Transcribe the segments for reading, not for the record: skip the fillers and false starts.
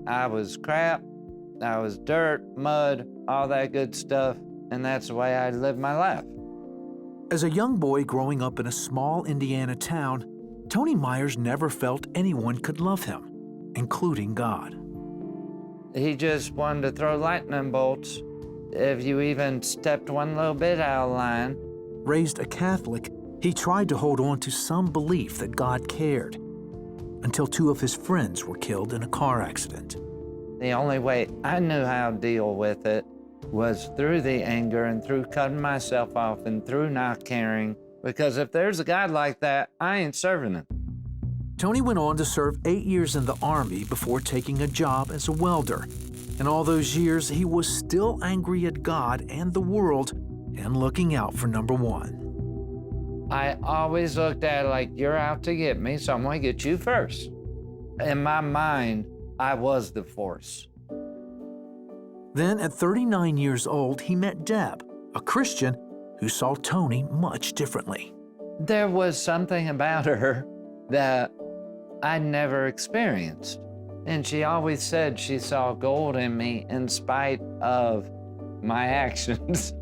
I was crap, I was dirt, mud, all that good stuff, and that's the way I lived my life. As a young boy growing up in a small Indiana town, Tony Myers never felt anyone could love him, including God. He just wanted to throw lightning bolts if you even stepped one little bit out of line. Raised a Catholic, he tried to hold on to some belief that God cared, until two of his friends were killed in a car accident. The only way I knew how to deal with it was through the anger and through cutting myself off and through not caring, because if there's a God like that, I ain't serving him. Tony went on to serve 8 years in the Army before taking a job as a welder. In all those years, he was still angry at God and the world and looking out for number one. I always looked at it like, you're out to get me, so I'm gonna get you first. In my mind, I was the force. Then, at 39 years old, he met Deb, a Christian who saw Tony much differently. There was something about her that I never experienced. And she always said she saw gold in me in spite of my actions.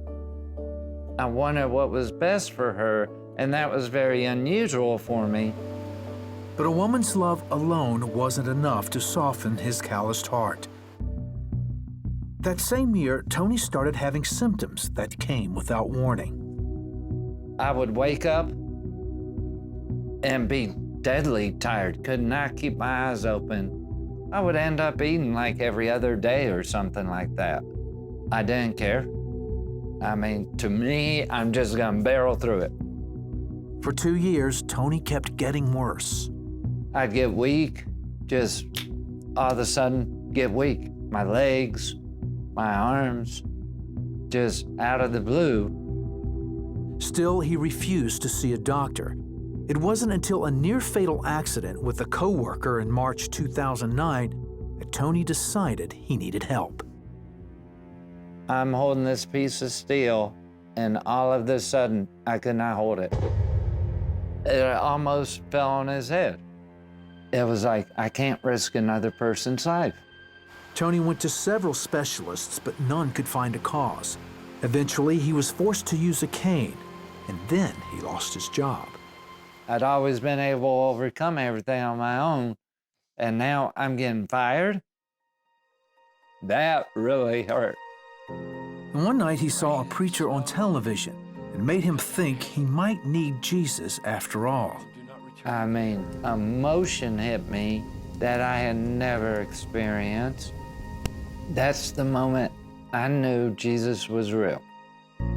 I wanted what was best for her, and that was very unusual for me. But a woman's love alone wasn't enough to soften his calloused heart. That same year, Tony started having symptoms that came without warning. I would wake up and be deadly tired, could not keep my eyes open. I would end up eating like every other day or something like that. I didn't care. I mean, to me, I'm just gonna barrel through it. For 2 years, Tony kept getting worse. I'd get weak, just all of a sudden get weak. My legs, my arms, just out of the blue. Still, he refused to see a doctor. It wasn't until a near-fatal accident with a coworker in March 2009 that Tony decided he needed help. I'm holding this piece of steel, and all of a sudden, I could not hold it. It almost fell on his head. It was like, I can't risk another person's life. Tony went to several specialists, but none could find a cause. Eventually, he was forced to use a cane, and then he lost his job. I'd always been able to overcome everything on my own, and now I'm getting fired? That really hurt. And one night, he saw a preacher on television and made him think he might need Jesus after all. I mean, emotion hit me that I had never experienced. That's the moment I knew Jesus was real.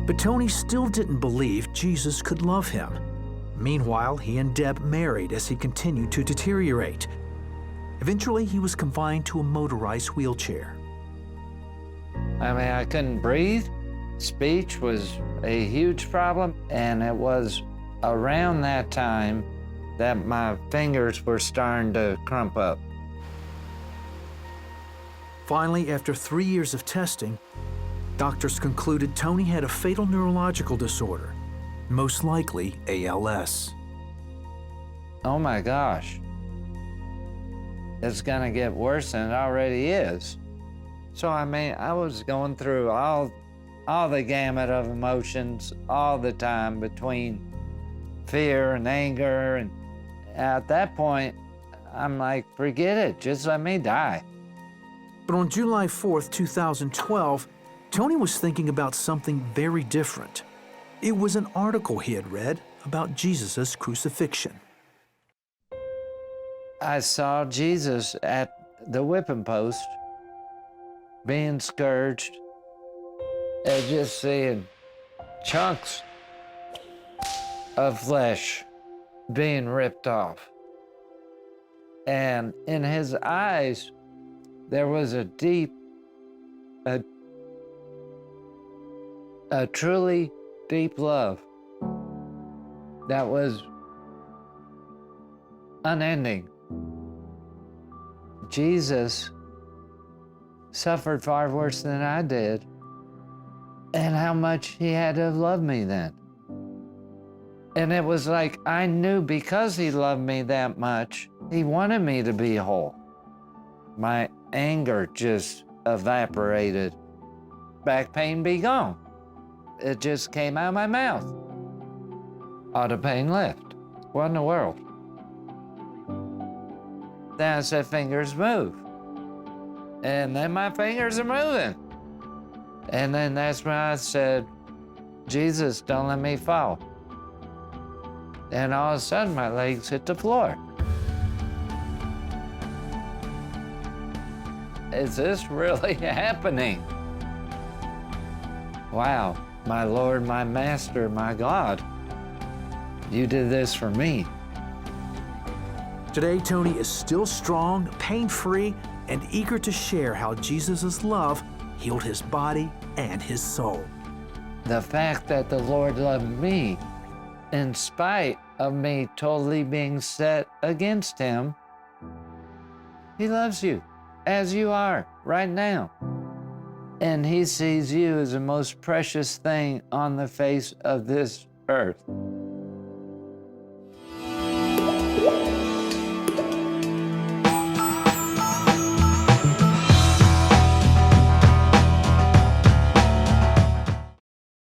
But Tony still didn't believe Jesus could love him. Meanwhile, he and Deb married as he continued to deteriorate. Eventually, he was confined to a motorized wheelchair. I mean, I couldn't breathe. Speech was a huge problem, and it was around that time that my fingers were starting to crump up. Finally, after 3 years of testing, doctors concluded Tony had a fatal neurological disorder, most likely ALS. Oh my gosh. It's gonna get worse than it already is. So, I mean, I was going through all the gamut of emotions all the time between fear and anger, and at that point, I'm like, forget it, just let me die. But on July 4th, 2012, Tony was thinking about something very different. It was an article he had read about Jesus' crucifixion. I saw Jesus at the whipping post, being scourged, and just seeing chunks of flesh being ripped off. And in his eyes, there was a truly deep love that was unending. Jesus suffered far worse than I did, and how much he had to have loved me then. And it was like I knew because he loved me that much, he wanted me to be whole. my anger just evaporated. Back pain be gone. It just came out of my mouth. All the pain left. What in the world? Then I said, fingers move. And then my fingers are moving. And then that's when I said, Jesus, don't let me fall. And all of a sudden, my legs hit the floor. Is this really happening? Wow, my Lord, my Master, my God, you did this for me. Today, Tony is still strong, pain-free, and eager to share how Jesus' love healed his body and his soul. The fact that the Lord loved me, in spite of me totally being set against him, he loves you as you are right now. And he sees you as the most precious thing on the face of this earth.